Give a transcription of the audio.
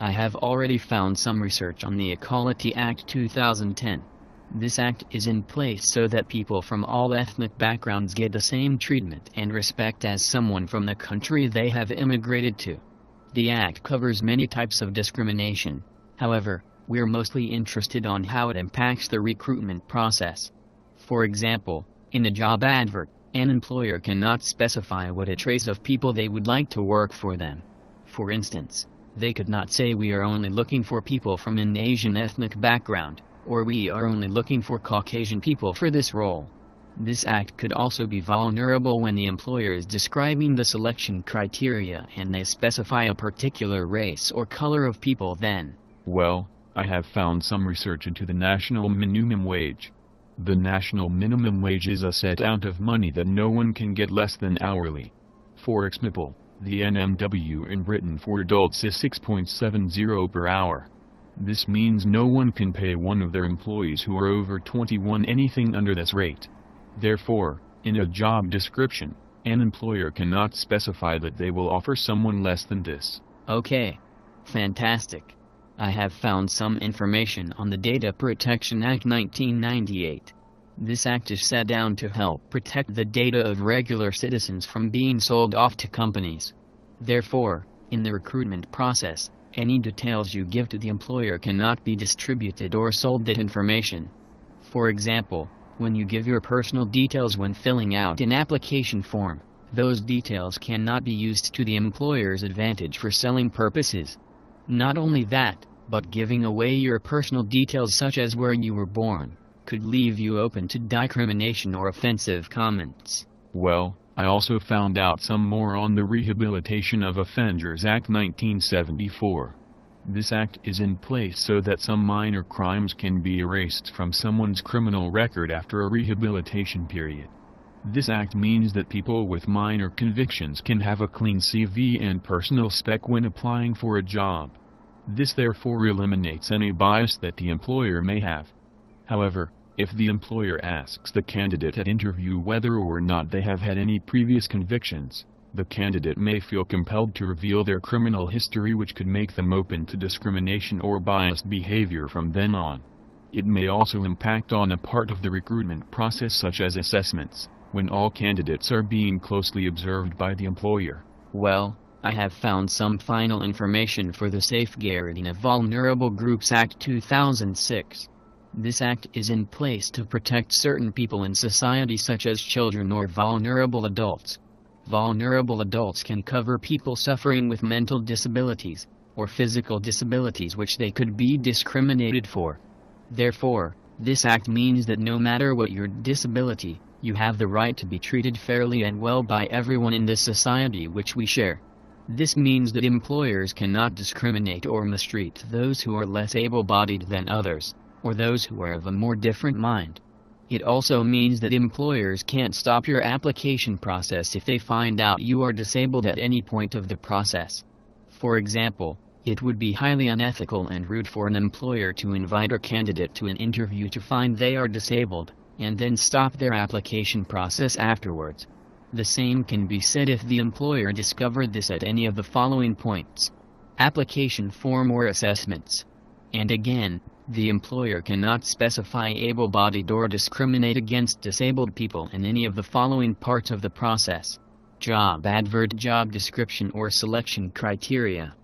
I have already found some research on the Equality Act 2010. This act is in place so that people from all ethnic backgrounds get the same treatment and respect as someone from the country they have immigrated to. The act covers many types of discrimination. However, we're mostly interested on how it impacts the recruitment process. For example, in a job advert, an employer cannot specify what traits of people they would like to work for them. For instance, they could not say we are only looking for people from an Asian ethnic background, or we are only looking for Caucasian people for this role. This act could also be vulnerable when the employer is describing the selection criteria and they specify a particular race or color of people then. Well, I have found some research into the national minimum wage. The national minimum wage is a set amount of money that no one can get less than hourly. For example, the NMW in Britain for adults is 6.70 per hour. This means no one can pay one of their employees who are over 21 anything under this rate. Therefore, in a job description, an employer cannot specify that they will offer someone less than this. Okay. Fantastic. I have found some information on the Data Protection Act 1998. This act is set down to help protect the data of regular citizens from being sold off to companies. Therefore, in the recruitment process, any details you give to the employer cannot be distributed or sold that information. For example, when you give your personal details when filling out an application form, those details cannot be used to the employer's advantage for selling purposes. Not only that, but giving away your personal details such as where you were born, could leave you open to discrimination or offensive comments. Well, I also found out some more on the Rehabilitation of Offenders Act 1974. This act is in place so that some minor crimes can be erased from someone's criminal record after a rehabilitation period. This act means that people with minor convictions can have a clean CV and personal spec when applying for a job. This therefore eliminates any bias that the employer may have. However, if the employer asks the candidate at interview whether or not they have had any previous convictions, the candidate may feel compelled to reveal their criminal history, which could make them open to discrimination or biased behavior from then on. It may also impact on a part of the recruitment process such as assessments, when all candidates are being closely observed by the employer. Well, I have found some final information for the Safeguarding of Vulnerable Groups Act 2006. This act is in place to protect certain people in society such as children or vulnerable adults. Vulnerable adults can cover people suffering with mental disabilities, or physical disabilities which they could be discriminated for. Therefore, this act means that no matter what your disability, you have the right to be treated fairly and well by everyone in this society which we share. This means that employers cannot discriminate or mistreat those who are less able-bodied than others, or those who are of a more different mind. It also means that employers can't stop your application process if they find out you are disabled at any point of the process. For example, it would be highly unethical and rude for an employer to invite a candidate to an interview to find they are disabled, and then stop their application process afterwards. The same can be said if the employer discovered this at any of the following points: application form or assessments. And again, the employer cannot specify able-bodied or discriminate against disabled people in any of the following parts of the process: job advert, job description or selection criteria.